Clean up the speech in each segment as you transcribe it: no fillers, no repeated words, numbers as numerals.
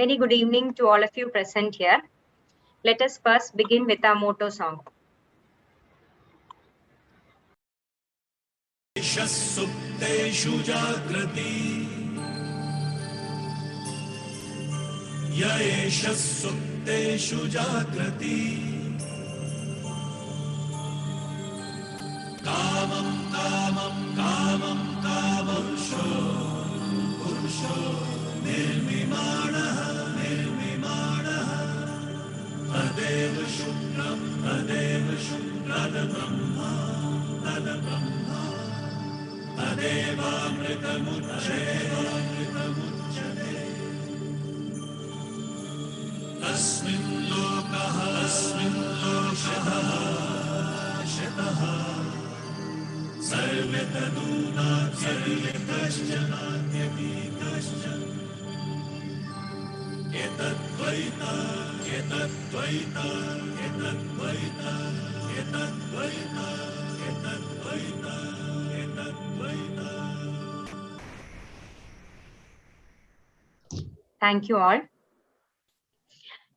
Very good evening to all of you present here. Let us first begin with our motto song. Suптeshu jagrati Yaesha suптeshu jagrati Kamam kamam kamam kamam Purusho nirmimanaha Tadeva shukram Tada brahma Tadevamritamucchate Asmin lokaha shataha Sarvetadunatyavitascha Etadvaita Thank you all.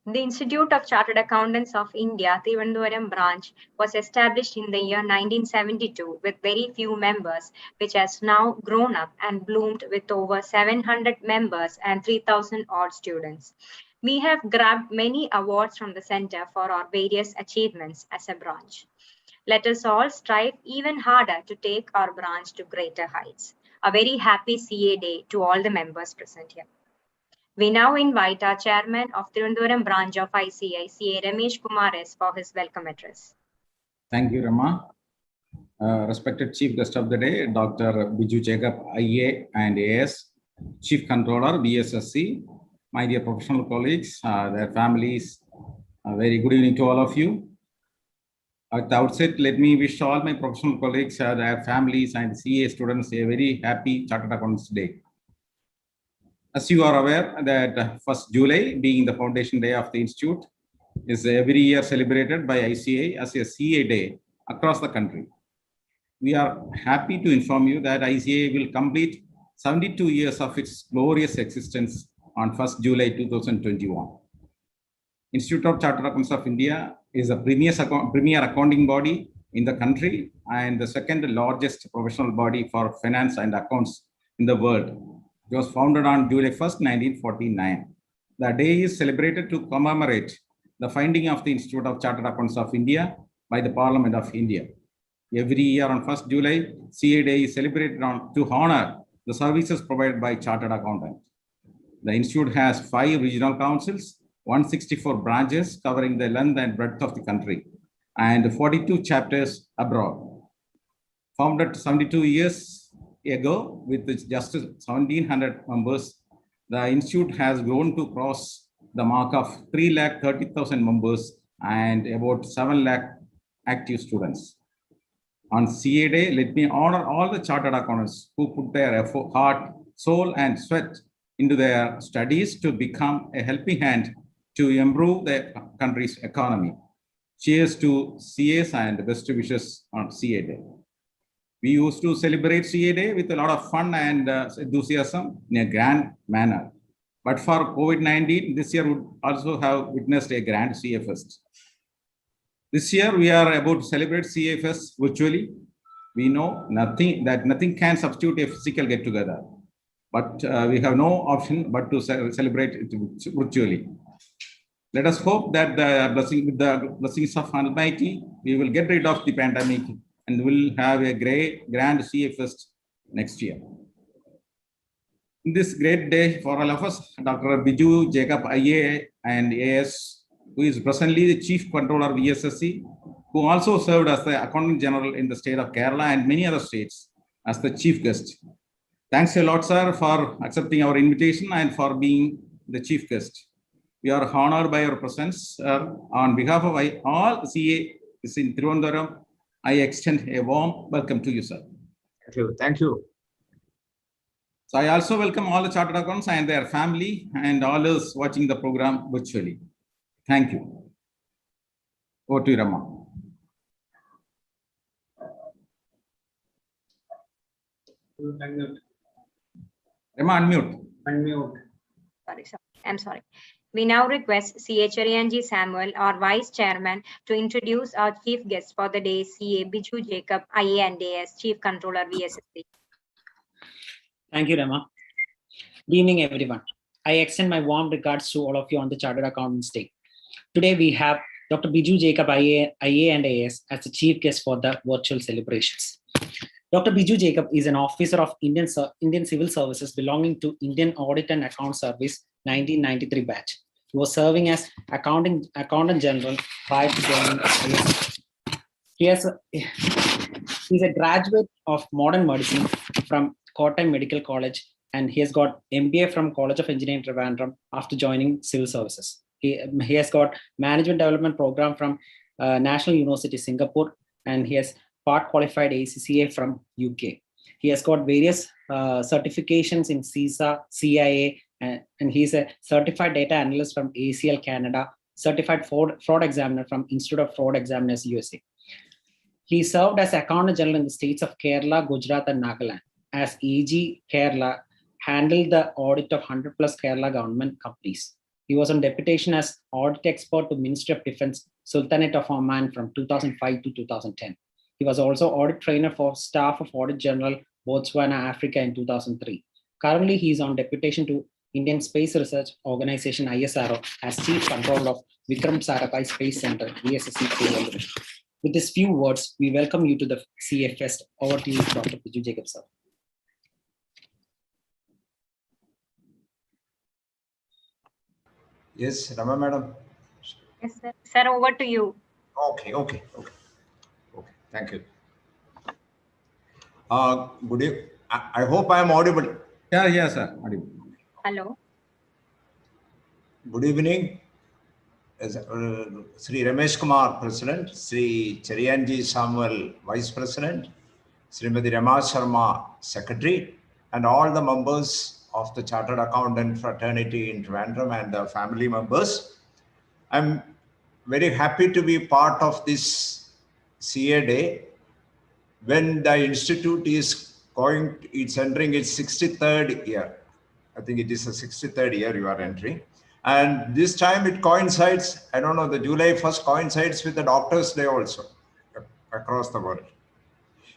The Institute of Chartered Accountants of India, Trivandrum branch, was established in the year 1972 with very few members, which has now grown up and bloomed with over 700 members and 3,000 odd students. We have grabbed many awards from the center for our various achievements as a branch. Let us all strive even harder to take our branch to greater heights. A very happy CA Day to all the members present here. We now invite our chairman of Trivandrum branch of ICI, CA Ramesh Kumar S, for his welcome address. Thank you, Rama. Respected Chief Guest of the Day, Dr. Biju Jacob, IA and AS, Chief Controller, BSSC, my dear professional colleagues, their families, very good evening to all of you. At the outset, let me wish all my professional colleagues, their families and CA students a very happy Chartered Accountants Day. As you are aware that 1st July, being the foundation day of the Institute, is every year celebrated by ICA as a CA Day across the country. We are happy to inform you that ICA will complete 72 years of its glorious existence on 1st July 2021. Institute of Chartered Accountants of India is a premier accounting body in the country and the second largest professional body for finance and accounts in the world. It was founded on July 1st, 1949. The day is celebrated to commemorate the founding of the Institute of Chartered Accountants of India by the Parliament of India. Every year on 1st July, CA Day is celebrated to honor the services provided by Chartered Accountants. The Institute has 5 regional councils, 164 branches covering the length and breadth of the country, and 42 chapters abroad. Founded 72 years ago with just 1,700 members, the Institute has grown to cross the mark of 330,000 members and about 7 lakh active students. On CA Day, let me honor all the Chartered Accountants who put their effort, heart, soul, and sweat into their studies to become a helping hand to improve the country's economy. Cheers to CAs and best wishes on CA Day. We used to celebrate CA Day with a lot of fun and enthusiasm in a grand manner. But for COVID-19, this year would also have witnessed a grand CA Fest. This year, we are about to celebrate CA Fest virtually. We know that nothing can substitute a physical get-together. But we have no option but to celebrate it virtually. Let us hope that with the blessings of Almighty, we will get rid of the pandemic and will have a grand CA Fest next year. In this great day for all of us, Dr. Biju Jacob, IA and AS, who is presently the Chief Controller of VSSC, who also served as the Accountant General in the state of Kerala and many other states as the Chief Guest. Thanks a lot, sir, for accepting our invitation and for being the Chief Guest. We are honored by your presence. On behalf of all CA in Trivandrum, I extend a warm welcome to you, sir. Thank you. Thank you. So I also welcome all the Chartered Accountants and their family and all those watching the program virtually. Thank you. Over to you, Rama. Unmute. Rama, unmute. Unmute. I'm sorry. We now request CA Cherianji Samuel, our Vice Chairman, to introduce our chief guest for the day, CA Biju Jacob, IA and AS, Chief Controller, VSSC. Thank you, Rama. Good evening, everyone. I extend my warm regards to all of you on the Chartered Accountants Day. Today, we have Dr. Biju Jacob, IA and AS, as the chief guest for the virtual celebrations. Dr. Biju Jacob is an officer of Indian Civil Services belonging to Indian Audit and Account Service 1993 batch. He was serving as Accountant General prior to joining IS. He's a graduate of modern medicine from Kottayam Medical College, and he has got MBA from College of Engineering Trivandrum after joining Civil Services. He has got Management Development Program from National University Singapore, and he has part qualified ACCA from UK. He has got various certifications in CISA, CIA, and he's a certified data analyst from ACL Canada, certified fraud examiner from Institute of Fraud Examiners USA. He served as Accountant General in the states of Kerala, Gujarat, and Nagaland. As AG Kerala, handled the audit of 100 plus Kerala government companies. He was on deputation as audit expert to Ministry of Defense, Sultanate of Oman from 2005 to 2010. He was also audit trainer for staff of Audit General, Botswana, Africa in 2003. Currently, he is on deputation to Indian Space Research Organization, ISRO, as Chief Controller of Vikram Sarabhai Space Center, VSSC. With these few words, we welcome you to the CA Fest. Over to you, Dr. Biju Jacob, sir. Yes, Rama madam. Yes, sir. Sir, over to you. Okay. Thank you. Good evening. I hope I am audible. Yeah, sir. Audible. Hello. Good evening. Sri Ramesh Kumar, President, Sri Cherianji Samuel, Vice President, Srimati Rama Sharma, Secretary, and all the members of the Chartered Accountant Fraternity in Trivandrum and the family members. I'm very happy to be part of this CA Day when the Institute is it's entering its 63rd year. I think it is the 63rd year you are entering. And this time it coincides, I don't know, the July 1st coincides with the Doctors' Day also across the world.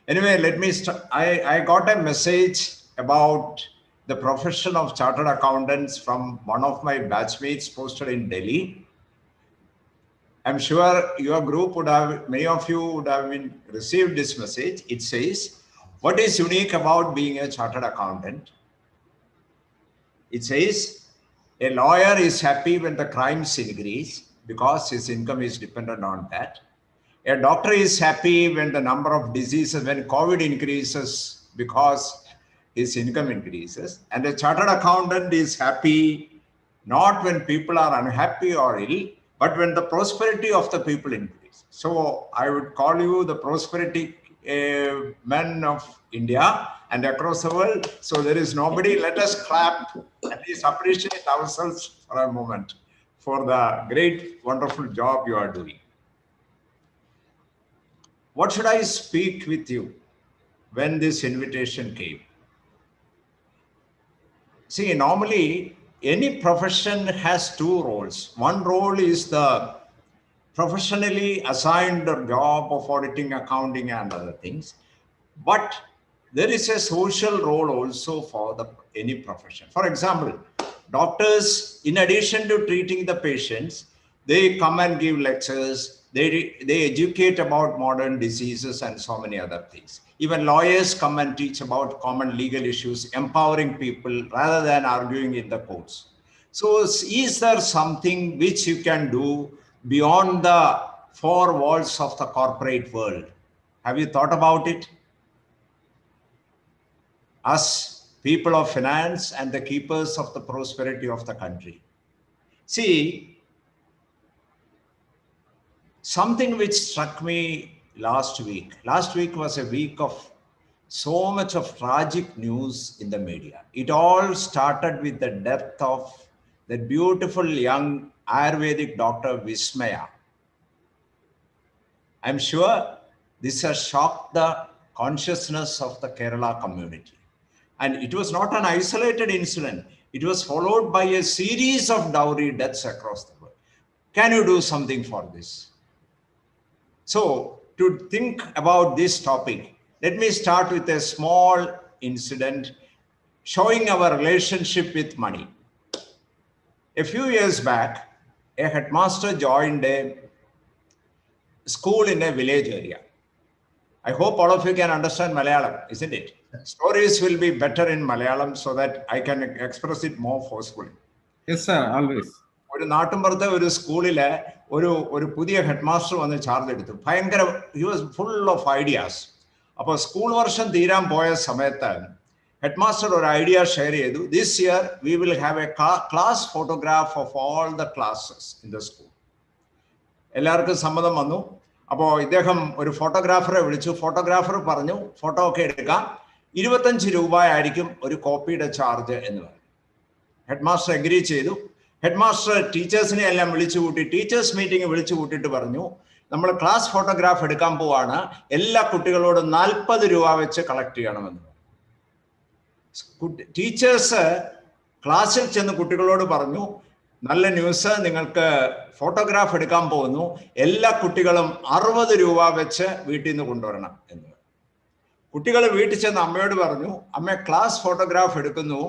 Anyway, let me start. I got a message about the profession of chartered accountants from one of my batchmates posted in Delhi. I'm sure your group would have, many of you would have received this message. It says, what is unique about being a chartered accountant? It says, a lawyer is happy when the crimes increase because his income is dependent on that. A doctor is happy when the number of diseases, when COVID increases because his income increases. And a chartered accountant is happy not when people are unhappy or ill, but when the prosperity of the people increases. So I would call you the prosperity men of India and across the world. So there is nobody. Let us clap, at least appreciate ourselves for a moment for the great, wonderful job you are doing. What should I speak with you when this invitation came? See, normally any profession has two roles. One role is the professionally assigned job of auditing, accounting, and other things. But there is a social role also for any profession. For example, doctors, in addition to treating the patients, they come and give lectures, they educate about modern diseases and so many other things. Even lawyers come and teach about common legal issues, empowering people rather than arguing in the courts. So is there something which you can do beyond the four walls of the corporate world? Have you thought about it? Us, people of finance and the keepers of the prosperity of the country. See, something which struck me last week. Last week was a week of so much of tragic news in the media. It all started with the death of the beautiful young Ayurvedic doctor Vismaya. I'm sure this has shocked the consciousness of the Kerala community. And it was not an isolated incident. It was followed by a series of dowry deaths across the world. Can you do something for this? So to think about this topic, let me start with a small incident showing our relationship with money. A few years back, a headmaster joined a school in a village area. I hope all of you can understand Malayalam, isn't it? Stories will be better in Malayalam so that I can express it more forcefully. Yes, sir, always. ഒരു നാട്ടിൻപുറത്തെ ഒരു സ്കൂളിലെ ഒരു പുതിയ head master വന്ന് charge എടുത്തു. ഭയങ്കര he was full of ideas. അപ്പോൾ school വർഷം തീരാൻ പോയ സമയത്ത് ഹെഡ് മാസ്റ്റർ ഒരു ഐഡിയ ഷെയർ ചെയ്തു. This year we will have A class photograph of all the classes in the school. എല്ലാവർക്കും സമ്മതം വന്നു. അപ്പോൾ ഇദ്ദേഹം ഒരു ഫോട്ടോഗ്രാഫറെ വിളിച്ചു. ഫോട്ടോഗ്രാഫർ പറഞ്ഞു ഫോട്ടോ ഒക്കെ എടുക്കാം, 25 രൂപയായിരിക്കും ഒരു കോപ്പിയുടെ ചാർജ് എന്ന് പറഞ്ഞു. ഹെഡ് മാസ്റ്റർ എഗ്രി ചെയ്തു. ഹെഡ് മാസ്റ്റർ ടീച്ചേഴ്സിനെ എല്ലാം വിളിച്ചു കൂട്ടി, ടീച്ചേഴ്സ് മീറ്റിംഗ് വിളിച്ചു കൂട്ടിയിട്ട് പറഞ്ഞു, നമ്മൾ ക്ലാസ് ഫോട്ടോഗ്രാഫ് എടുക്കാൻ പോവാണ്, എല്ലാ കുട്ടികളോടും 40 രൂപ വെച്ച് കളക്ട് ചെയ്യണമെന്ന്. ടീച്ചേഴ്സ് ക്ലാസ്സിൽ ചെന്ന് കുട്ടികളോട് പറഞ്ഞു, നല്ല ന്യൂസ്, നിങ്ങൾക്ക് ഫോട്ടോഗ്രാഫ് എടുക്കാൻ പോകുന്നു, എല്ലാ കുട്ടികളും 60 രൂപ വെച്ച് വീട്ടിൽ നിന്ന് കൊണ്ടുവരണം എന്ന്. കുട്ടികൾ വീട്ടിൽ ചെന്ന് അമ്മയോട് പറഞ്ഞു, അമ്മ ക്ലാസ് ഫോട്ടോഗ്രാഫ് എടുക്കുന്നു,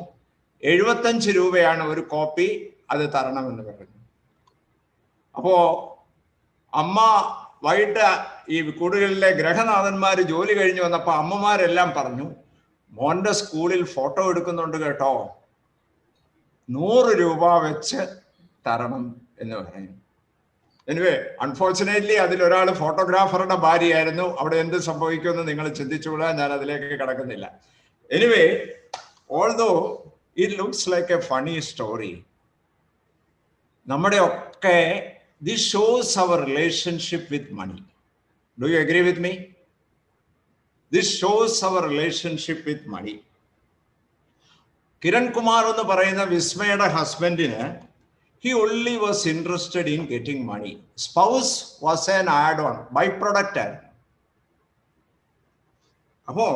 75 രൂപയാണ് ഒരു കോപ്പി, അത് തരണമെന്ന് പറഞ്ഞു. അപ്പോ അമ്മ വൈകിട്ട് ഈ കൂടുതലിലെ ഗ്രഹനാഥന്മാർ ജോലി കഴിഞ്ഞ് വന്നപ്പോൾ അമ്മമാരെല്ലാം പറഞ്ഞു, മോന്റെ സ്കൂളിൽ ഫോട്ടോ എടുക്കുന്നുണ്ട് കേട്ടോ, 100 രൂപ വെച്ച് തരണം എന്ന് പറഞ്ഞു. എനിവേ അൺഫോർച്ചുനേറ്റ്ലി അതിലൊരാൾ ഫോട്ടോഗ്രാഫറുടെ ഭാര്യയായിരുന്നു. അവിടെ എന്ത് സംഭവിക്കുമെന്ന് നിങ്ങൾ ചിന്തിച്ചുകൂടാ, ഞാൻ അതിലേക്ക് കടക്കുന്നില്ല. Anyway although it looks like a funny story, നമ്മുടെ ഒക്കെ this shows our relationship with money. Do you agree with me? This shows our relationship with money. Kiran Kumar എന്ന് പറയുന്ന വിസ്മയുടെ ഹസ്ബൻഡിന് he only was interested in getting money. Spouse was an add-on, byproduct. അപ്പോൾ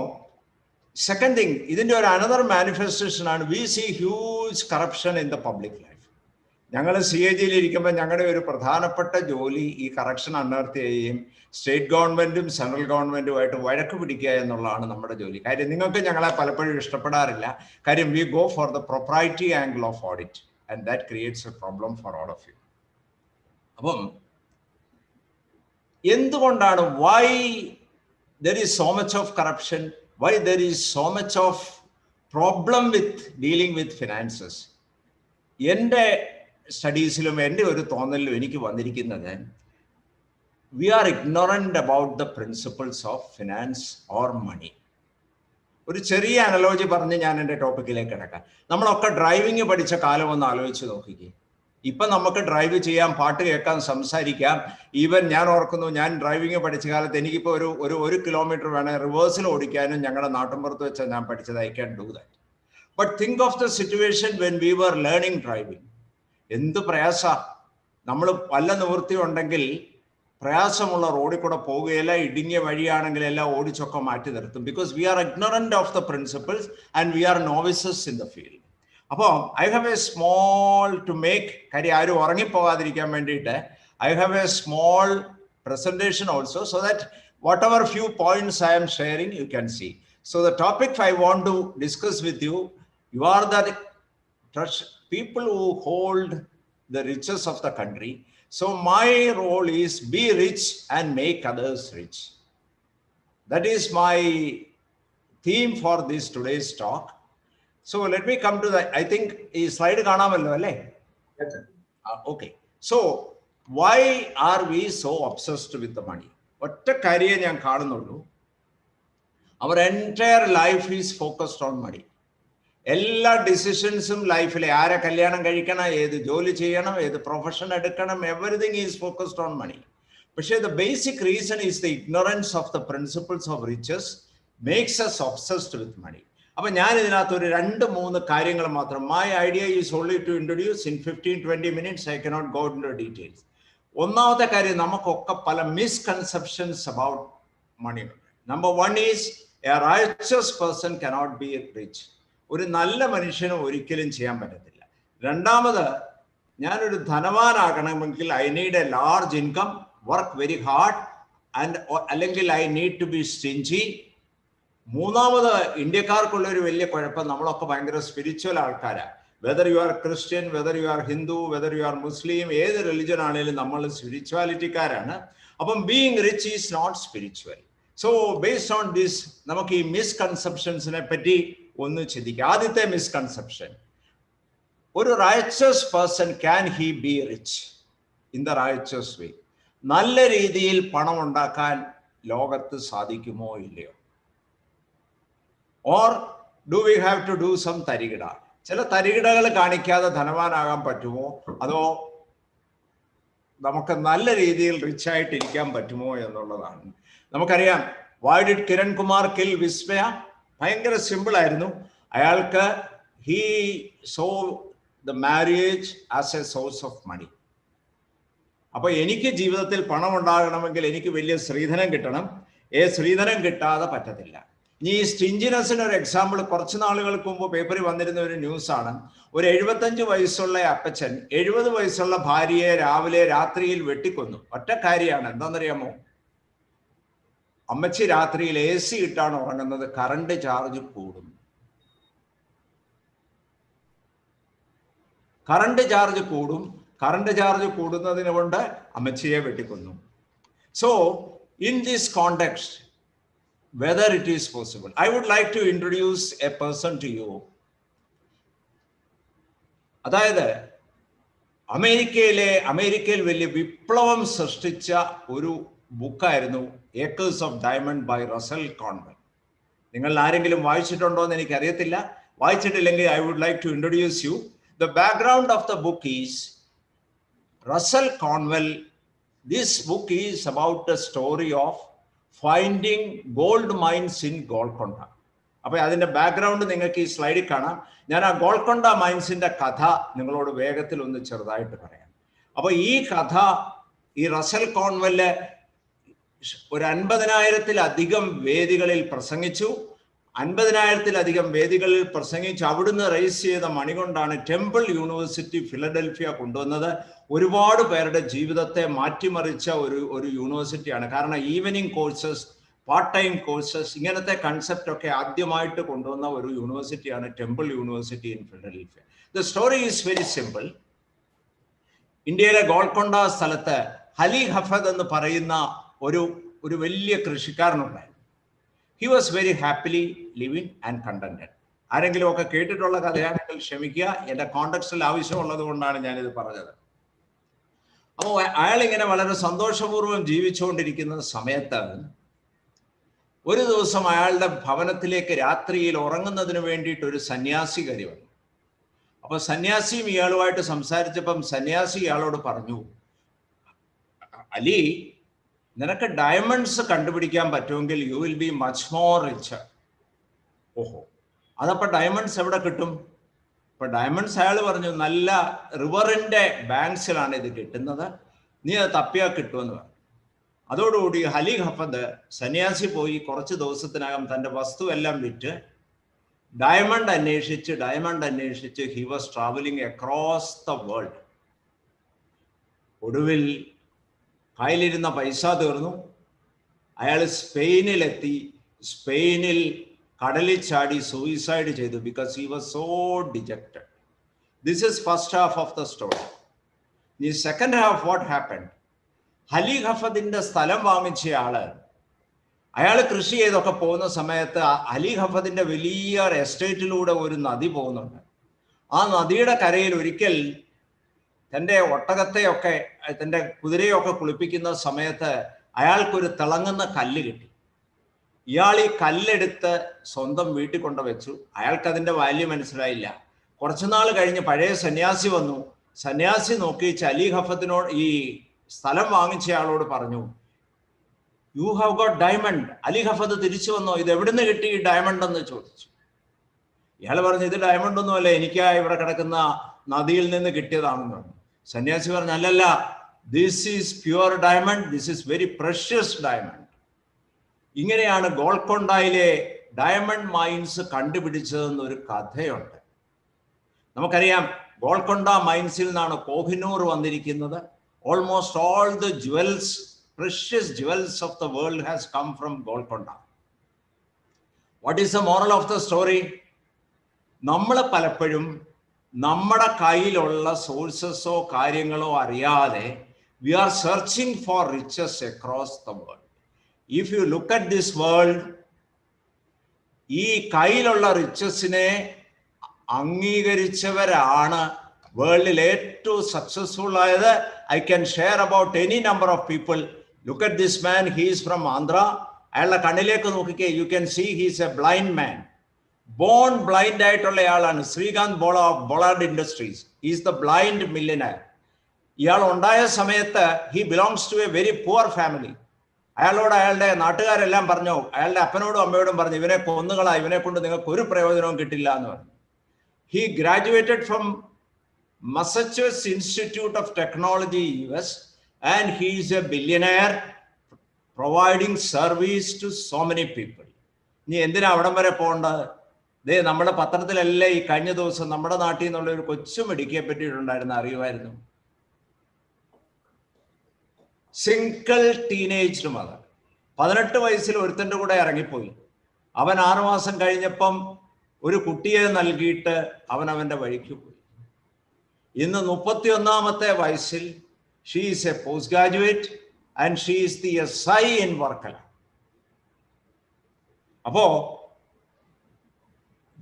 second thing, ഇതിൻ്റെ ഒരു another manifestation ആണ്, we see huge corruption in the public life. ഞങ്ങൾ CAG-യിൽ ഇരിക്കുമ്പോൾ ഞങ്ങളുടെ ഒരു പ്രധാനപ്പെട്ട ജോലി ഈ കറപ്ഷൻ അൺഎർത്ത് ചെയ്യുകയും സ്റ്റേറ്റ് ഗവൺമെന്റും സെൻട്രൽ ഗവൺമെന്റുമായിട്ട് വഴക്ക് പിടിക്കുക എന്നുള്ളതാണ് നമ്മുടെ ജോലി. കാര്യം നിങ്ങൾക്ക് ഞങ്ങളെ പലപ്പോഴും ഇഷ്ടപ്പെടാറില്ല. കാര്യം we go for the propriety angle of audit and that creates a problem for all of you. അപ്പം എന്തുകൊണ്ടാണ് why there is so much of corruption, why there is so much of problem with dealing with finances? എൻ്റെ സ്റ്റഡീസിലും എൻ്റെ ഒരു തോന്നലിലും എനിക്ക് വന്നിരിക്കുന്നത്, we are ignorant about the principles of finance or money. ഒരു ചെറിയ analogy പറഞ്ഞ് ഞാൻ എൻ്റെ ടോപ്പിക്കിലേക്ക് കിടക്കാം. നമ്മളൊക്കെ ഡ്രൈവിംഗ് പഠിച്ച കാലം ഒന്ന് ആലോചിച്ച് നോക്കിക്കേ. ഇപ്പം നമുക്ക് ഡ്രൈവ് ചെയ്യാം, പാട്ട് കേൾക്കാം, സംസാരിക്കാം. ഈവൻ ഞാൻ ഓർക്കുന്നു, ഞാൻ ഡ്രൈവിംഗ് പഠിച്ച കാലത്ത് എനിക്കിപ്പോൾ ഒരു കിലോമീറ്റർ വേണേൽ റിവേഴ്സിൽ ഓടിക്കാനും ഞങ്ങളുടെ നാട്ടിൻപുറത്ത് വെച്ചാൽ ഞാൻ പഠിച്ചത്. I can do that. But think of the situation when we were learning driving. എന്ത് പ്രയാസ! നമ്മൾ വല്ല നിവൃത്തി ഉണ്ടെങ്കിൽ പ്രയാസമുള്ള റോഡിൽ കൂടെ പോവുകയില്ല, ഇടുങ്ങിയ വഴിയാണെങ്കിൽ എല്ലാം ഓടിച്ചൊക്കെ മാറ്റി നിർത്തും. Because we are ignorant of the principles and we are novices in the field. അപ്പോൾ I have a small to make, കാര്യം ആരും ഉറങ്ങിപ്പോകാതിരിക്കാൻ വേണ്ടിയിട്ട് I have a small presentation also, so that whatever few points I am sharing you can see. So the topic I want to discuss with you, you are the people who hold the riches of the country. So my role is be rich and make others rich. That is my theme for this today's talk. So let me come to the, I think this slide കാണാമല്ലോ അല്ലേ? Okay. So why are we so obsessed with the money? ഒറ്റ കാര്യം ഞാൻ കാണുന്നുള്ളൂ, our entire life is focused on money. എല്ലാ ഡിസിഷൻസും ലൈഫിലെ ആരെ കല്യാണം കഴിക്കണം, ഏത് ജോലി ചെയ്യണം, ഏത് പ്രൊഫഷൻ എടുക്കണം, എവറിഥിങ് ഈസ് ഫോക്കസ്ഡ് ഓൺ മണി. പക്ഷേ the basic reason is the ignorance of the principles of riches makes us obsessed with money. അപ്പൊ ഞാൻ ഇതിനകത്ത് ഒരു 2-3 കാര്യങ്ങൾ മാത്രം, my idea is only to introduce in 15-20 minutes. I cannot go into details. ഒന്നാമത്തെ കാര്യം, നമുക്കൊക്കെ പല misconceptions about money. Number 1 is a riches person cannot be rich. ഒരു നല്ല മനുഷ്യന് ഒരിക്കലും ചെയ്യാൻ പറ്റത്തില്ല. രണ്ടാമത്, ഞാനൊരു ധനവാനാകണമെങ്കിൽ I need a large income, work very hard and അല്ലെങ്കിൽ I need to be stingy. മൂന്നാമത്, ഇന്ത്യക്കാർക്കുള്ള ഒരു വലിയ കുഴപ്പം, നമ്മളൊക്കെ ഭയങ്കര സ്പിരിച്വൽ ആൾക്കാരാണ്. Whether you R Christian, whether you are Hindu, whether you are Muslim, ഏത് റിലിജൻ ആണെങ്കിലും നമ്മൾ സ്പിരിച്വാലിറ്റിക്കാരാണ്. അപ്പം being rich is not spiritual. So based on this നമുക്ക് ഈ മിസ്കൺസെപ്ഷൻസിനെ പറ്റി ഒന്ന് ചിന്തിക്കാം. ആദ്യത്തെ മിസ്കൺസെപ്ഷൻ, ഒരു riches person, can he be rich in the riches way? നല്ല രീതിയിൽ പണം ഉണ്ടാക്കാൻ ലോകത്ത് സാധിക്കുമോ ഇല്ലയോ? Or do we have to do some തരികിട? ചില തരികിടകൾ കാണിക്കാതെ ധനവാനാകാൻ പറ്റുമോ? അതോ നമുക്ക് നല്ല രീതിയിൽ റിച്ച് ആയിട്ട് ഇരിക്കാൻ പറ്റുമോ എന്നുള്ളതാണ്. നമുക്കറിയാം, why did Kiran Kumar kill Vismaya? ഭയങ്കര സിമ്പിൾ ആയിരുന്നു. അയാൾക്ക് he saw the marriage as a source of money. അപ്പൊ എനിക്ക് ജീവിതത്തിൽ പണം ഉണ്ടാകണമെങ്കിൽ എനിക്ക് വലിയ സ്ത്രീധനം കിട്ടണം. സ്ത്രീധനം കിട്ടാതെ പറ്റത്തില്ല. ഈ സ്റ്റിഞ്ചിനെസ്സിന് ഒരു എക്സാമ്പിൾ, കുറച്ച് നാളുകൾക്ക് മുമ്പ് പേപ്പറിൽ വന്നിരുന്ന ഒരു ന്യൂസാണ്. ഒരു 75 വയസ്സുള്ള അപ്പച്ചൻ 70 വയസ്സുള്ള ഭാര്യയെ രാത്രിയിൽ വെട്ടിക്കൊന്നു. ഒറ്റ കാര്യമാണ്, എന്താണെന്നറിയാമോ? അമ്മച്ചി രാത്രിയിൽ AC ഇട്ടാണ് ഉറങ്ങുന്നത്, കറണ്ട് ചാർജ് കൂടും. കറണ്ട് ചാർജ് കൂടുന്നതിന് കൊണ്ട് അമ്മച്ചിയെ വെട്ടിക്കൊന്നു. So in this context, whether it is possible, I would like to introduce a person to you. അതായത് അമേരിക്കയിൽ വലിയ വിപ്ലവം സൃഷ്ടിച്ച ഒരു ബുക്കായിരുന്നു acres of diamond by Russell Conwell. നിങ്ങൾ ആരെങ്കിലും വായിച്ചിട്ടുണ്ടോ എന്ന് എനിക്കറിയത്തില്ല. വായിച്ചിട്ടില്ലെങ്കിൽ I would like to introduce you. The background of the book is Russell Conwell. This book is about the story of finding gold mines in Golconda. അപ്പൊ അതിന്റെ background നിങ്ങൾക്ക് ഈ സ്ലൈഡിൽ കാണാം. ഞാൻ ആ ഗോൾക്കൊണ്ട മൈൻസിന്റെ കഥ നിങ്ങളോട് വേഗത്തിൽ ഒന്ന് ചെറുതായിട്ട് പറയാം. അപ്പൊ ഈ കഥ ഈ റസൽ കോൺവെല് ഒരു 50,000-ലധികം വേദികളിൽ പ്രസംഗിച്ചു. 50,000-ലധികം വേദികളിൽ പ്രസംഗിച്ച് അവിടുന്ന് റേസ് ചെയ്ത മണി കൊണ്ടാണ് ടെമ്പിൾ യൂണിവേഴ്സിറ്റി ഫിലഡൽഫിയ കൊണ്ടുവന്നത്. ഒരുപാട് പേരുടെ ജീവിതത്തെ മാറ്റിമറിച്ച ഒരു യൂണിവേഴ്സിറ്റിയാണ്. കാരണം evening courses, part time courses, ഇങ്ങനത്തെ കൺസെപ്റ്റ് ഒക്കെ ആദ്യമായിട്ട് കൊണ്ടുവന്ന ഒരു യൂണിവേഴ്സിറ്റിയാണ് Temple University in Philadelphia. The story is very simple. ഇന്ത്യയിലെ ഗോൾക്കൊണ്ട സ്ഥലത്ത് അലി ഹഫദ് എന്ന് പറയുന്ന ഒരു വലിയ കൃഷിക്കാരനുണ്ടായിരുന്നു. He was very happily living and contented. ആരെങ്കിലും ഒക്കെ കേട്ടിട്ടുള്ള കഥയാണെങ്കിൽ ക്ഷമിക്കുക, എൻ്റെ കോണ്ടെക്സ്റ്റിൽ ആവശ്യമുള്ളത് കൊണ്ടാണ് ഞാനിത് പറഞ്ഞത്. അപ്പോൾ അയാൾ ഇങ്ങനെ വളരെ സന്തോഷപൂർവ്വം ജീവിച്ചുകൊണ്ടിരിക്കുന്ന സമയത്ത് ഒരു ദിവസം അയാളുടെ ഭവനത്തിലേക്ക് രാത്രിയിൽ ഉറങ്ങുന്നതിന് വേണ്ടിയിട്ട് ഒരു സന്യാസി കയറി വന്നു. അപ്പൊ സന്യാസിയും ഇയാളുമായിട്ട് സംസാരിച്ചപ്പം സന്യാസി ഇയാളോട് പറഞ്ഞു, അലി, നിനക്ക് ഡയമണ്ട്സ് കണ്ടുപിടിക്കാൻ പറ്റുമെങ്കിൽ you will be much more rich. ഓഹോ, അതപ്പോൾ ഡയമണ്ട്സ് എവിടെ കിട്ടും? ഇപ്പൊ ഡയമണ്ട്സ് അയാൾ പറഞ്ഞു, നല്ല റിവറിന്റെ ബാങ്ക്സിലാണ് ഇത് കിട്ടുന്നത്, നീ അത് തപ്പിയാൽ കിട്ടുമെന്ന് പറഞ്ഞു. അതോടുകൂടി അലി ഹഫദ് സന്യാസി പോയി കുറച്ച് ദിവസത്തിനകം തൻ്റെ വസ്തുവെല്ലാം വിറ്റ് ഡയമണ്ട് അന്വേഷിച്ച് he was travelling across the world. ഒടുവിൽ കയ്യിലിരുന്ന പൈസ തീർന്നു. അയാൾ സ്പെയിനിലെത്തി. സ്പെയിനിൽ കടലിൽ ചാടി സൂയിസൈഡ് ചെയ്തു. Because he was so dejected. This is first half of the story. ഈ second half what happened? Ali ഹഫദിന്റെ സ്ഥലം വാങ്ങിച്ച അയാൾ കൃഷി ചെയ്തൊക്കെ പോകുന്ന സമയത്ത് അലി ഹഫദിന്റെ വലിയ എസ്റ്റേറ്റിലൂടെ ഒരു നദി പോകുന്നുണ്ട്. ആ നദിയുടെ കരയിൽ ഒരിക്കൽ തൻ്റെ ഒട്ടകത്തെയൊക്കെ തൻ്റെ കുതിരയൊക്കെ കുളിപ്പിക്കുന്ന സമയത്ത് അയാൾക്കൊരു തിളങ്ങുന്ന കല്ല് കിട്ടി. ഇയാൾ ഈ കല്ലെടുത്ത് സ്വന്തം വീട്ടിൽ കൊണ്ടുവച്ചു. അയാൾക്കതിൻ്റെ വാല്യൂ മനസ്സിലായില്ല. കുറച്ചുനാൾ കഴിഞ്ഞ് പഴയ സന്യാസി വന്നു. സന്യാസി നോക്കി അലി ഹഫദിനോട്, ഈ സ്ഥലം വാങ്ങിച്ചയാളോട് പറഞ്ഞു, you have got diamond. Ali Hafed തിരിച്ചു വന്നോ, ഇത് എവിടുന്ന് കിട്ടി ഈ ഡയമണ്ട് എന്ന് ചോദിച്ചു. ഇയാൾ പറഞ്ഞു, ഇത് ഡയമണ്ട് ഒന്നുമല്ല, എനിക്ക് ഇവിടെ കിടക്കുന്ന നദിയിൽ നിന്ന് കിട്ടിയതാണെന്ന് പറഞ്ഞു. സന്യാസി പറഞ്ഞു, അല്ലല്ല, this is pure diamond, this is very precious diamond. ഇങ്ങനെയാണ് ഗോൾക്കൊണ്ടയിലെ ഡയമണ്ട് മൈൻസ് കണ്ടുപിടിച്ചതെന്നൊരു കഥയുണ്ട്. നമുക്കറിയാം ഗോൾക്കൊണ്ട മൈൻസിൽ നിന്നാണ് കോഹിനൂർ വന്നിരിക്കുന്നത്. Almost all the jewels, precious jewels of the world has come from Golconda. What is the moral of the story? നമ്മൾ പലപ്പോഴും നമ്മുടെ കയ്യിലുള്ള സോഴ്സസോ കാര്യങ്ങളോ അറിയാതെ we are searching for riches across the world. If you look at this world, ഈ കയ്യിലുള്ള റിച്ചസിനെ അംഗീകരിച്ചവരാണ് വേൾഡിൽ ഏറ്റവും സക്സസ്ഫുൾ ആയത്. I can share about any number of people. Look at this man, he is from Andhra. അയാളുടെ കണ്ണിലേക്ക് നോക്കിക്കേ, you can see he is a blind man. Born blind ആയിട്ടുള്ള ആളാണ്. Srikanth Bollant Industries, he is the blind millionaire. ഇയാൾ ഉണ്ടായ സമയത്ത് he belongs to a very poor family. അയാളോട് അയാളുടെ നാട്ടുകാരെല്ലാം പറഞ്ഞു, അയാളുടെ അപ്പനോടും അമ്മയോടും പറഞ്ഞു, ഇവനെ കൊന്നുകളാ, ഇവനെ കൊണ്ട് നിങ്ങൾക്ക് ഒരു പ്രയോജനവും കിട്ടില്ല എന്ന് പറഞ്ഞു. He graduated from Massachusetts Institute of Technology, US, and he is a billionaire providing service to so many people. ഇനി എന്തിനാ അവിടം വരെ പോകേണ്ടത്? ദേ നമ്മുടെ പത്രത്തിലല്ലേ ഈ കഴിഞ്ഞ ദിവസം നമ്മുടെ നാട്ടിൽ നിന്നുള്ള ഒരു കൊച്ചു മെഡിക്കയെ പറ്റിയിട്ടുണ്ടായിരുന്നു, അറിയുമായിരുന്നു? സിംഗിൾ ടീനേജ് മദർ, 18 വയസ്സിൽ ഒരുത്തൻ്റെ കൂടെ ഇറങ്ങിപ്പോയി. അവൻ 6 മാസം കഴിഞ്ഞപ്പം ഒരു കുട്ടിയെ നൽകിയിട്ട് അവൻ അവൻ്റെ വഴിക്ക് പോയി. ഇന്ന് 31ാമത്തെ വയസ്സിൽ she is A post graduate and she is the SI in Varkala. അപ്പോ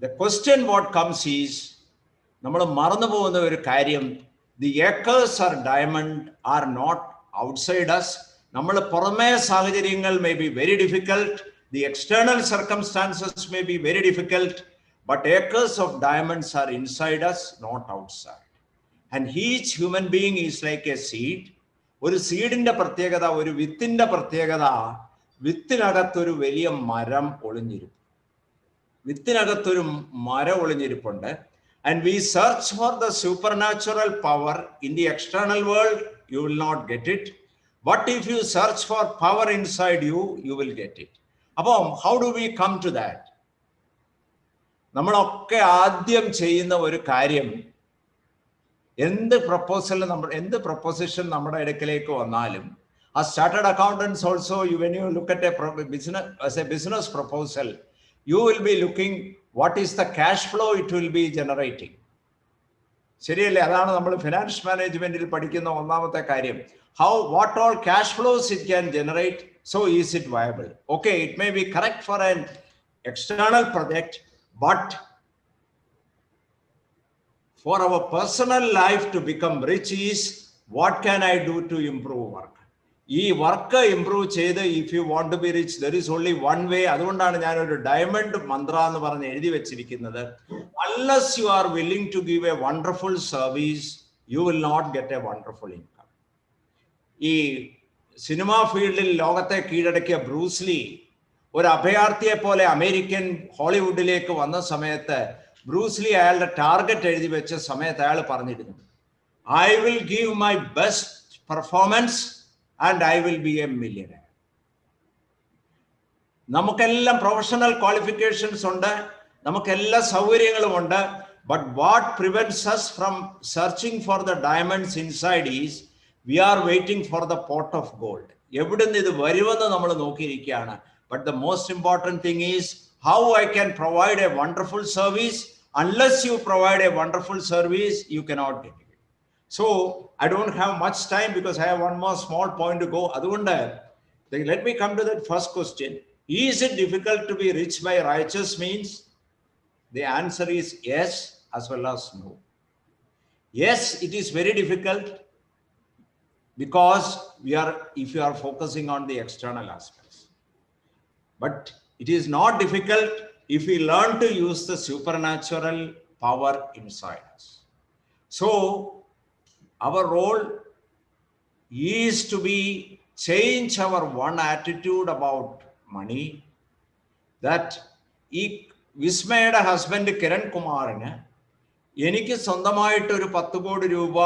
the question what comes is, നമ്മൾ മറന്നു പോകുന്ന ഒരു കാര്യം, the acres or diamond are not outside us. നമ്മൾ പുറമേ സാഹചര്യങ്ങൾ may be very difficult, the external circumstances may be very difficult, but acres of diamonds are inside us, not outside. And each human being is like a seed. ഒരു സീഡിന്റെ പ്രത്യേകത, ഒരു വിത്തിന്റെ പ്രത്യേകത, വിത്തിനകത്തൊരു വലിയ മരം ഒളിഞ്ഞിരിക്കും. വിത്തിനകത്തൊരു മരം ഒളിഞ്ഞിരിപ്പുണ്ട്. And we search for the supernatural power in the external world, you will not get it. But if you search for power inside you, you will get it. അപ്പോൾ how do we come to that? നമ്മളൊക്കെ ആദ്യം ചെയ്യുന്ന ഒരു കാര്യം, എന്ത് proposition നമ്മുടെ ഇടയ്ക്കിലേക്ക് വന്നാലും, as chartered accountants also, when you look at a business proposal, you will be looking what is the cash flow it will be generating. ശരിയല്ലേ? അതാണ് നമ്മൾ ഫിനാൻസ് മാനേജ്മെന്റിൽ പഠിക്കുന്ന ഒന്നാമത്തെ കാര്യം. What all cash flows it can generate, so is it viable? Okay, it may be correct for an external project, but for our personal life to become rich is, what can I do to improve work? ഈ work improve ചെയ്ത്, if you want to be rich, there is only one way. അതുകൊണ്ടാണ് ഞാനൊരു diamond മന്ത്ര എന്ന് പറഞ്ഞ് എഴുതി വെച്ചിരിക്കുന്നത്. Unless you are willing to give a wonderful service, you will not get a wonderful income. ഈ സിനിമാ ഫീൽഡിൽ ലോകത്തെ കീഴടക്കിയ ബ്രൂസ്ലി ഒരു അഭയാർത്ഥിയെ പോലെ അമേരിക്കൻ ഹോളിവുഡിലേക്ക് വന്ന സമയത്ത് ബ്രൂസ്ലി അയാളുടെ ടാർഗറ്റ് എഴുതി വെച്ച സമയത്ത് അയാൾ പറഞ്ഞിരുന്നു, I will give my best performance and I will be a millionaire. നമുക്കെല്ലാം പ്രൊഫഷണൽ ക്വാളിഫിക്കേഷൻസ് ഉണ്ട്, നമുക്കെല്ലാ സൗകര്യങ്ങളും ഉണ്ട്. But what prevents us from searching for the diamonds inside is, we are waiting for the pot of gold. എവിടുന്ന് ഇത് വരുമെന്ന് നമ്മൾ നോക്കിയിരിക്കുകയാണ്. But the most important thing is how I can provide a wonderful service. Unless you provide a wonderful service, you cannot get it. So I don't have much time because I have one more small point to go. അതുകൊണ്ട് let me come to that first question. Is it difficult to be rich by righteous means? The answer is yes as well as no. Yes, it is very difficult because if you are focusing on the external aspects. But it is not difficult if we learn to use the supernatural power inside us. So our role is to change our one attitude about money, that ഈ വിസ്മയുടെ husband Kiran കുമാറിന് എനിക്ക് സ്വന്തമായിട്ട് ഒരു 10 കോടി രൂപ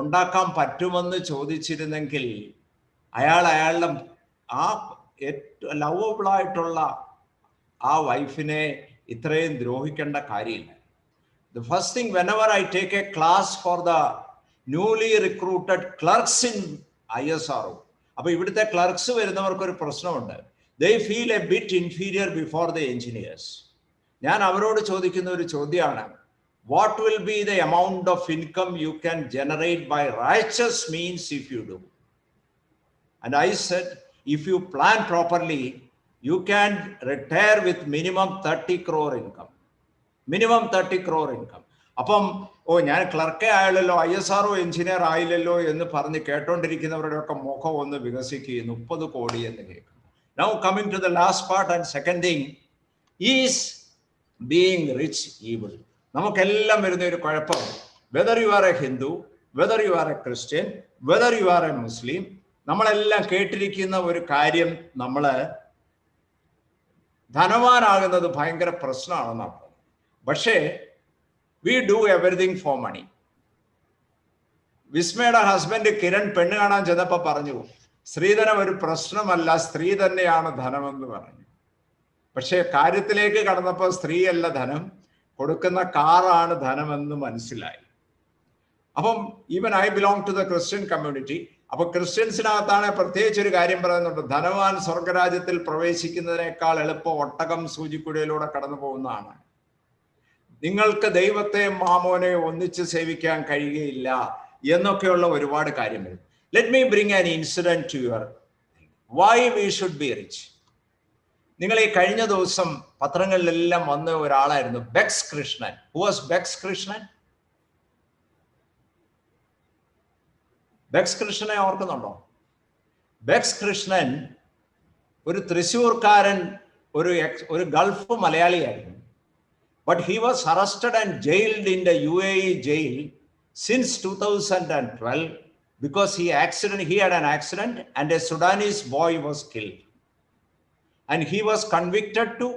ഉണ്ടാക്കാൻ പറ്റുമെന്ന് ചോദിച്ചിരുന്നെങ്കിൽ അയാളുടെ ആ ഏറ്റവും ലവബിൾ ആയിട്ടുള്ള ആ വൈഫിനെ ഇത്രയും ദ്രോഹിക്കേണ്ട കാര്യമില്ല. The first thing, whenever I take a class for the newly recruited clerks in ISRO, അപ്പോൾ ഇവിടുത്തെ ക്ലർക്സ് വരുന്നവർക്കൊരു പ്രശ്നമുണ്ട്. They feel a bit inferior before the engineers. ഞാൻ അവരോട് ചോദിക്കുന്ന ഒരു ചോദ്യമാണ്, what will be the amount of income you can generate by righteous means if you do? And I said, if you plan properly, you can retire with minimum 30 crore income. Minimum 30 crore income. അപ്പം ഞാൻ ക്ലർക്കേ ആയല്ലോ, ISRO engineer ആയില്ലല്ലോ എന്ന് പറഞ്ഞ് കേട്ടോണ്ടിരിക്കുന്നവരുടെയൊക്കെ മുഖം ഒന്ന് വികസിക്കുക, 30 കോടി എന്ന് കേൾക്കും. Now coming to the last part and second thing, is being rich evil? നമുക്കെല്ലാം വരുന്ന ഒരു കുഴപ്പം, whether you are a Hindu, whether you are a Christian, whether you are a Muslim, നമ്മളെല്ലാം കേട്ടിരിക്കുന്ന ഒരു കാര്യം, നമ്മൾ ധനവാനാകുന്നത് ഭയങ്കര പ്രശ്നമാണെന്നാണ്. പക്ഷേ we do everything for money. വിസ്മയുടെ ഹസ്ബൻഡ് കിരൺ പെണ്ണ് കാണാൻ ചെന്നപ്പോൾ പറഞ്ഞു, സ്ത്രീധനം ഒരു പ്രശ്നമല്ല, സ്ത്രീ തന്നെയാണ് ധനമെന്ന് പറഞ്ഞു. പക്ഷേ കാര്യത്തിലേക്ക് കടന്നപ്പോൾ സ്ത്രീയല്ല ധനം, കൊടുക്കുന്ന കാറാണ് ധനമെന്ന് മനസ്സിലായി. അപ്പം even I belong to the Christian community. അപ്പൊ ക്രിസ്ത്യൻസിനകത്താണ് പ്രത്യേകിച്ച് ഒരു കാര്യം പറയുന്നുണ്ട്, ധനവാൻ സ്വർഗരാജ്യത്തിൽ പ്രവേശിക്കുന്നതിനേക്കാൾ എളുപ്പം ഒട്ടകം സൂചിക്കുഴയിലൂടെ കടന്നു പോകുന്നതാണ്. നിങ്ങൾക്ക് ദൈവത്തെ മാമോനെ ഒന്നിച്ച് സേവിക്കാൻ കഴിയുകയില്ല എന്നൊക്കെയുള്ള ഒരുപാട് കാര്യങ്ങൾ. Let me bring an incident to your why we should be rich. നിങ്ങൾ ഈ കഴിഞ്ഞ ദിവസം പത്രങ്ങളിലെല്ലാം വന്ന ഒരാളായിരുന്നു ബെക്സ് കൃഷ്ണൻ. Who was Becks Krishnan? ബെക്സ് കൃഷ്ണനെ ഓർക്കുന്നുണ്ടോ? ബെക്സ് കൃഷ്ണൻ ഒരു തൃശ്ശൂർക്കാരൻ, ഒരു ഗൾഫ് മലയാളിയായിരുന്നു. But he was arrested and jailed in the UAE jail since 2012 because he had an accident and a Sudanese boy was killed. And he was convicted to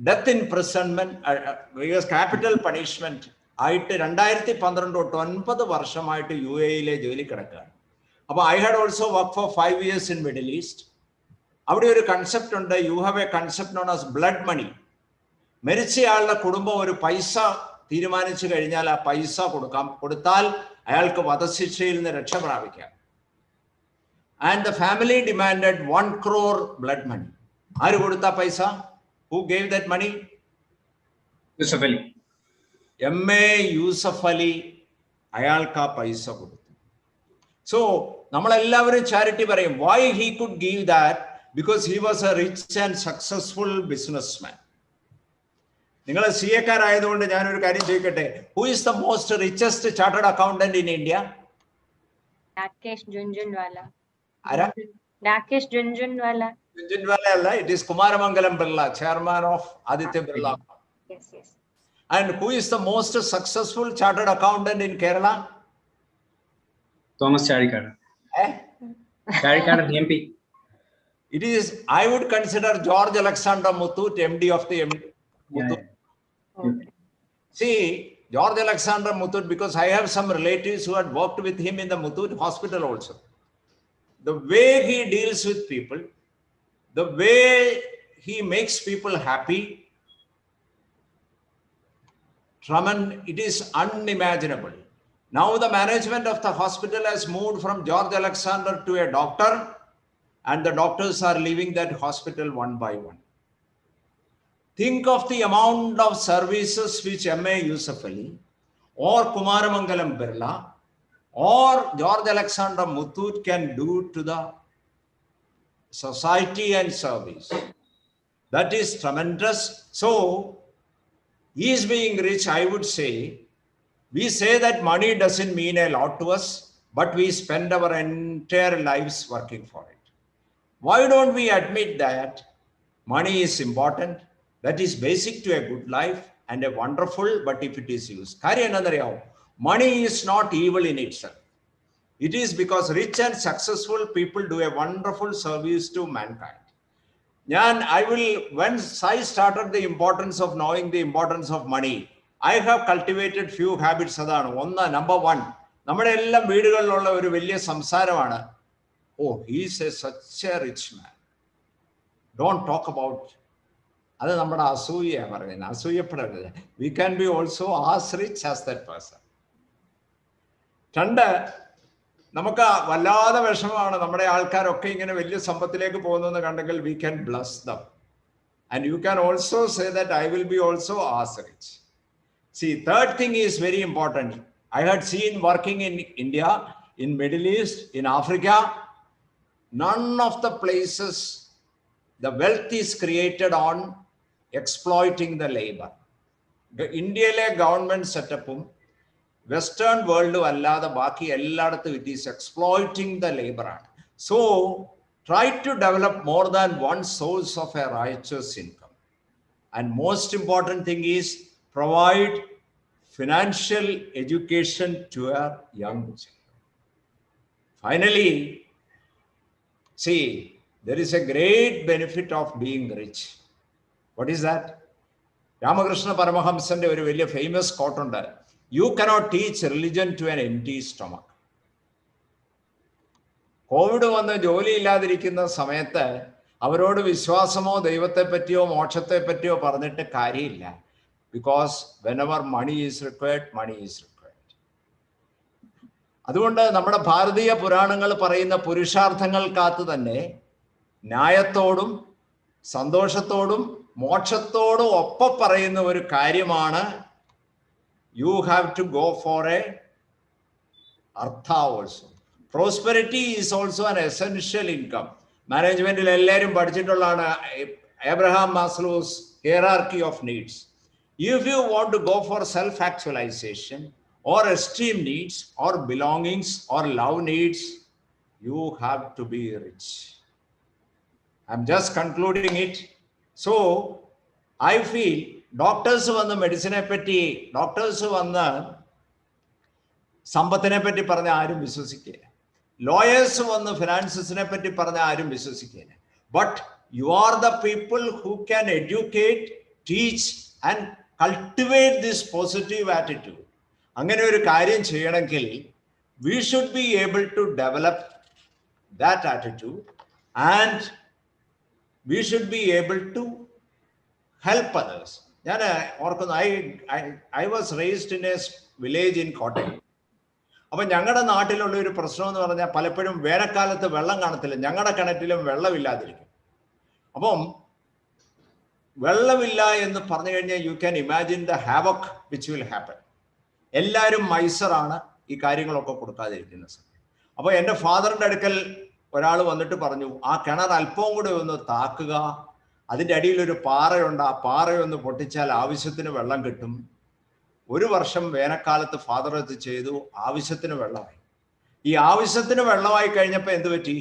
death imprisonment, capital punishment. ആയിട്ട് 2012 തൊട്ട് 9 വർഷമായിട്ട് UAE ജയിലിൽ കിടക്കുകയാണ്. അപ്പോൾ I had also worked for 5 years in Middle East. അവിടെ ഒരു concept ഉണ്ട്, you have a concept known as blood money. മരിച്ചയാളുടെ കുടുംബം ഒരു പൈസ തീരുമാനിച്ചു കഴിഞ്ഞാൽ ആ പൈസ കൊടുത്താൽ അയാൾക്ക് വധശിക്ഷയിൽ നിന്ന് രക്ഷ പ്രാപിക്കാം. And the family demanded 1 crore blood money. ആര് കൊടുത്ത പൈസ? Who gave that money? Yusuff Ali. MA Yusuff Ali അയാൾക്ക് ആ പൈസ കൊടുത്തു. സോ നമ്മളെല്ലാവരും ചാരിറ്റി പറയും. Why he could give that? Because he was a rich and successful businessman. നിങ്ങൾ CA-കാരായതുകൊണ്ട് ഞാനൊരു കാര്യം ചോദിക്കട്ടെ, who is the most richest chartered accountant in India? Rakesh Jhunjhunwala. ആരാ? രാകേഷ് ജുൻജുൻവാല. ജുൻജുൻവാല അല്ല, it is Kumaramangalam Birla, chairman of Aditya Birla. Yes, yes. And who is the most successful chartered accountant in Kerala? Thomas Chazhikad. Chazhikad MP. It is, I would consider George Alexander Muthoot, MD of the Muthoot. Okay. See, George Alexander Muthoot, because I have some relatives who had worked with him in the Muthoot hospital also. The way he deals with people, the way he makes people happy, it is unimaginable. Now the management of the hospital has moved from George Alexander to a doctor, and the doctors are leaving that hospital one by one. Think of the amount of services which MA Yusuf Ali or Kumaramangalam Birla or George Alexander Muthoot can do to the society and service. That is tremendous. So, he is being rich, I would say. We say that money doesn't mean a lot to us, but we spend our entire lives working for it. Why don't we admit that money is important? That is basic to a good life and a wonderful, but if it is used. Money is not evil in itself. It is because rich and successful people do a wonderful service to mankind. Once I started the importance of knowing the importance of money, I have cultivated few habits. Number one, നമ്മുടെ എല്ലാം വീടുകളിലുള്ള ഒരു വലിയ സംസാരമാണ്, oh, he is such a rich man. Don't talk about അത് നമ്മുടെ അസൂയ പറയുന്നത്. അസൂയപ്പെടരുത്. We can be also as rich as that person. രണ്ട്, നമുക്ക് വല്ലാതെ വിഷമമാണ് നമ്മുടെ ആൾക്കാരൊക്കെ ഇങ്ങനെ വലിയ സമ്പത്തിലേക്ക് പോകുന്നത് കണ്ടെങ്കിൽ we can bless them. And you can also say that I will be also as rich. See, third thing is very important. I had seen working in India, in Middle East, in Africa, none of the places the wealth is created on exploiting the labor. The India's government setup, Western world allada baki elladuthu it is exploiting the labor. So try to develop more than one source of a righteous income. And most important thing is provide financial education to our young children. Finally, see, there is a great benefit of being rich. What is that? Ramakrishna Paramahamsante ഒരു വലിയ famous quote ഉണ്ട്. You cannot teach religion to an empty stomach. Covid വന്ന് ജോലി ഇല്ലാതിരിക്കുന്ന സമയത്ത് അവരോട് വിശ്വാസമോ ദൈവത്തെ പറ്റിയോ മോക്ഷത്തെ പറ്റിയോ പറഞ്ഞിട്ട് കാര്യമില്ല. Because whenever money is required, money is required. അതുകൊണ്ട് നമ്മുടെ ഭാരതീയ പുരാണങ്ങൾ പറയുന്ന പുരുഷാർത്ഥങ്ങൾക്കകത്ത് തന്നെ ന്യായത്തോടും സന്തോഷത്തോടും മോക്ഷത്തോടും ഒപ്പം പറയുന്ന ഒരു കാര്യമാണ് you have to go for a artha also. Prosperity is also an essential income. മാനേജ്മെന്റിൽ എല്ലാവരും പഠിച്ചിട്ടുള്ളതാണ് Abraham Maslow's hierarchy of needs. If you want to go for self-actualization or esteem needs or belongings or love needs, you have to be rich. I'm just concluding it. So I feel doctors വന്ന് മെഡിസിനെ പറ്റി, doctors വന്ന് സമ്പത്തിനെ പറ്റി പറഞ്ഞ ആരും വിശ്വസിക്കില്ല. Lawyers വന്ന് ഫിനാൻസസിനെ പറ്റി പറഞ്ഞ ആരും വിശ്വസിക്കില്ല. But you are the people who can educate, teach and cultivate this positive attitude. അങ്ങനെ ഒരു കാര്യം ചെയ്യണമെങ്കിൽ we should be able to develop that attitude and we should be able to help others. ഞാൻ ഓർക്കുന്നു, I was raised in a village in Kottayam. അപ്പം ഞങ്ങളുടെ നാട്ടിലുള്ള ഒരു പ്രശ്നം എന്ന് പറഞ്ഞാൽ പലപ്പോഴും വേനൽക്കാലത്ത് വെള്ളം കാണത്തില്ല, ഞങ്ങളുടെ കിണറ്റിലും വെള്ളമില്ലാതിരിക്കും. അപ്പം വെള്ളമില്ല എന്ന് പറഞ്ഞു കഴിഞ്ഞാൽ you can imagine the havoc which will happen. എല്ലാവരും മൈസറാണ് ഈ കാര്യങ്ങളൊക്കെ കൊടുക്കാതിരിക്കുന്ന സമയം. അപ്പോൾ എൻ്റെ ഫാദറിൻ്റെ അടുക്കൽ ഒരാൾ വന്നിട്ട് പറഞ്ഞു, ആ കിണർ അല്പവും കൂടെ ഒന്ന് താക്കുക, അതിൻ്റെ അടിയിലൊരു പാറയുണ്ട്, ആ പാറയൊന്ന് പൊട്ടിച്ചാൽ ആവശ്യത്തിന് വെള്ളം കിട്ടും. ഒരു വർഷം വേനൽക്കാലത്ത് ഫാദർ അത് ചെയ്തു, ആവശ്യത്തിന് വെള്ളമായി. ഈ ആവശ്യത്തിന് വെള്ളമായി കഴിഞ്ഞപ്പോൾ എന്ത് പറ്റി?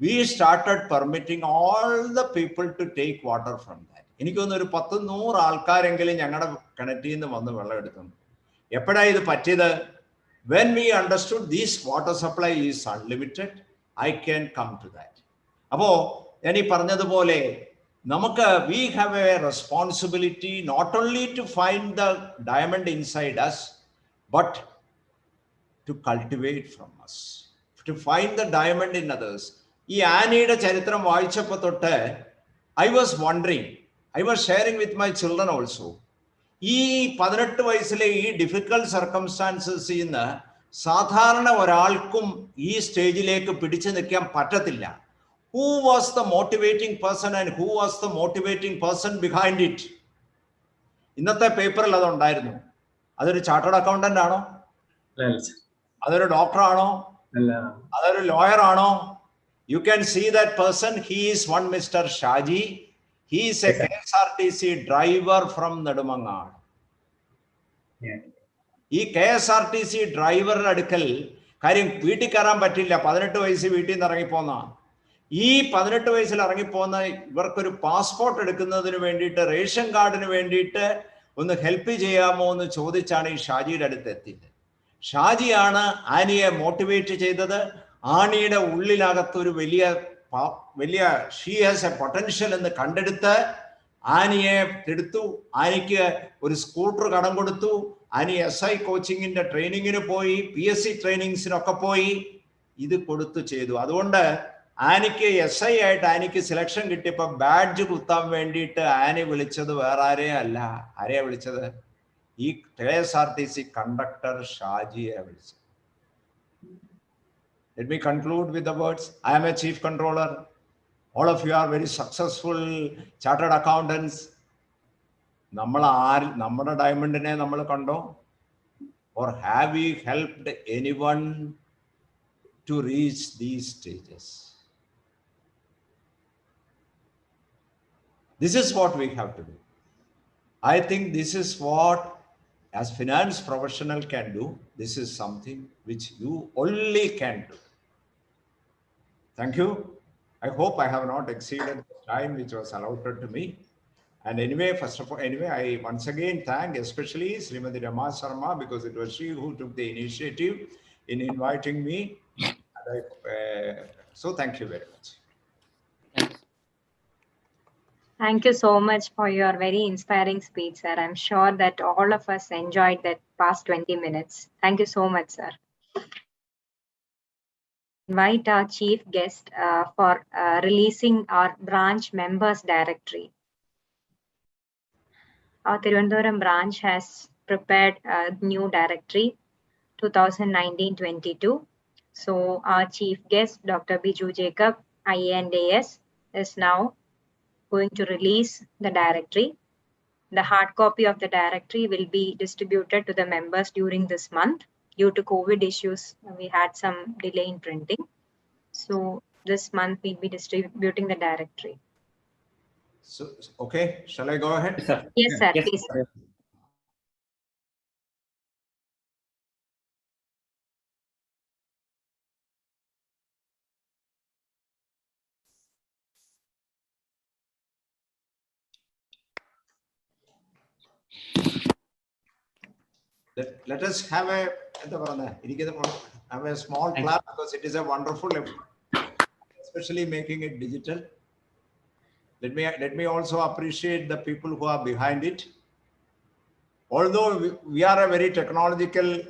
We started permitting all the people to take water from that. എനിക്കൊന്ന് ഒരു 10-100 ആൾക്കാരെങ്കിലും ഞങ്ങളുടെ കിണറ്റിൽ നിന്ന് വന്ന് വെള്ളം എടുക്കുന്നു. എപ്പോഴാണ് ഇത് പറ്റിയത്? When we understood this water supply is unlimited, I can come to that. അപ്പോൾ ഞാൻ ഈ പറഞ്ഞതുപോലെ നമുക്ക് we have a responsibility not only to find the diamond inside us, but to cultivate from us, to find the diamond in others. ഈ ആനിയുടെ ചരിത്രം വായിച്ചപ്പോൾ തൊട്ട് I was wondering, I was sharing with my children also. ഈ 18 വയസ്സിലെ ഈ difficult സർക്കംസ്റ്റാൻസസിൽ നിന്ന് സാധാരണ ഒരാൾക്കും ഈ സ്റ്റേജിലേക്ക് പിടിച്ചു നിൽക്കാൻ പറ്റത്തില്ല. Who was the motivating person and who was the motivating person behind it? ഇന്നത്തെ പേപ്പറിൽ അതുണ്ടായിരുന്നു. അതൊരു ചാർട്ടേഡ് അക്കൗണ്ടന്റ് ആണോ? അതൊരു ഡോക്ടർ ആണോ? അതൊരു ലോയർ ആണോ? You can see that person. He is one Mr. Shaji. He is a KSRTC driver from Nedumangad. ഈ KSRTC ഡ്രൈവറുടെ അടുക്കൽ കാര്യം വീട്ടിൽ കയറാൻ പറ്റില്ല, 18 വയസ്സ് വീട്ടിൽ നിന്ന് ഇറങ്ങിപ്പോന്ന. ഈ 18 വയസ്സിൽ ഇറങ്ങിപ്പോന്ന ഇവർക്കൊരു പാസ്പോർട്ട് എടുക്കുന്നതിന് വേണ്ടിയിട്ട്, റേഷൻ കാർഡിന് വേണ്ടിയിട്ട് ഒന്ന് ഹെൽപ്പ് ചെയ്യാമോ എന്ന് ചോദിച്ചാണ് ഈ ഷാജിയുടെ അടുത്ത് എത്തിയത്. ഷാജിയാണ് ആനിയെ മോട്ടിവേറ്റ് ചെയ്തത്. ആണിയുടെ ഉള്ളിനകത്തൊരു വലിയ ഷീ ഹാസ് എ പൊട്ടൻഷ്യൽ എന്ന് കണ്ടെടുത്ത് ആനിയെ എടുത്തു. ആനിക്ക് ഒരു സ്കൂട്ടർ കടം കൊടുത്തു. ആനി SI കോച്ചിങ്ങിന്റെ ട്രെയിനിങ്ങിന് പോയി, PSC ട്രെയിനിങ്സിനൊക്കെ പോയി. ഇത് കൊടുത്തു ചെയ്തു. അതുകൊണ്ട് ആനിക്ക് SI ആയിട്ട് ആനിക്ക് സെലക്ഷൻ കിട്ടിയപ്പോൾ ബാഡ്ജ് കുത്താൻ വേണ്ടിയിട്ട് ആനി വിളിച്ചത് വേറെ ആരെയും അല്ല. ആരെയാ വിളിച്ചത്? ഈ KSRTC കണ്ടക്ടർ ഷാജിയെ വിളിച്ചത്. Let me conclude with the words. I am a chief controller. All of you are very successful chartered accountants. നമ്മുടെ ഡയമണ്ടിനെ നമ്മൾ കണ്ടോ? Or have we helped anyone to reach these stages? This is what we have to do. I think this is what, as finance professional, can do. This is something which you only can do. Thank you. I hope I have not exceeded the time which was allotted to me. And anyway, first of all, I once again thank especially Srimati Rama Sharma, because it was she who took the initiative in inviting me. So thank you very much. Thank you so much for your very inspiring speech, sir. I'm sure that all of us enjoyed that past 20 minutes. Thank you so much, sir. Invite our chief guest for releasing our branch members directory. Our Tirunelveli branch has prepared a new directory 2019-22. So our chief guest, Dr. Biju Jacob, IA and AS, is now going to release the directory. The hard copy of the directory will be distributed to the members during this month. Due to COVID issues, we had some delay in printing. So this month we'll be distributing the directory. So, okay, shall I go ahead? Yes, sir. Yes, sir, Yes, please. sir. Let us have a small clap, because it is a wonderful effort, especially making it digital. Let me also appreciate the people who are behind it. Although we are a very technological,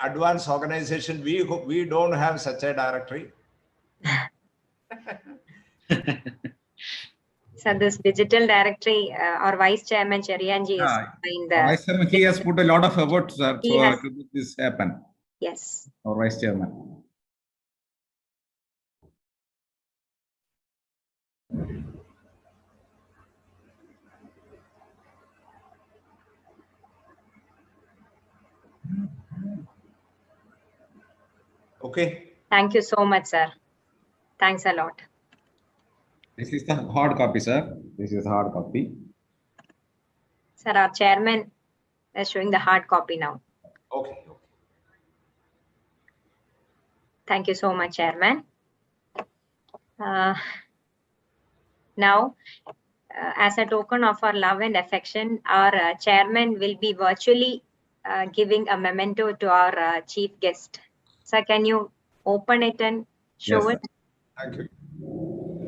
advanced organization, we don't have such a directory. So this digital directory, our Vice Chairman Cherianji is behind the. Vice Chairman, he has put a lot of effort, sir, He to has- make this happen. Yes. Our Vice Chairman. Okay. Thank you so much, sir. Thanks a lot. This is the hard copy, sir. This is hard copy. Sir, our chairman is showing the hard copy now. Okay. Thank you so much, Chairman. Now, as a token of our love and affection, our Chairman will be virtually giving a memento to our chief guest. Sir, can you open it and show Yes, it? sir. Thank you.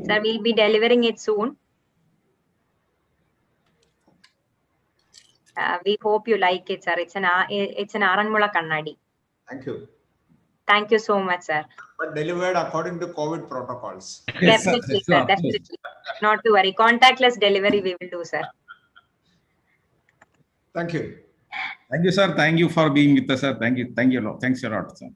Sir, we'll be delivering it soon. We hope you like it, sir. It's an Aranmula Kannadi. Thank you. Thank you so much, sir. But delivered according to COVID protocols. Yes, sir. Definitely, Sure, sir. Definitely. Not to worry. Contactless delivery we will do, sir. Thank you. Thank you, sir. Thank you for being with us, sir. Thank you. Thank you a lot. Thanks a lot, sir.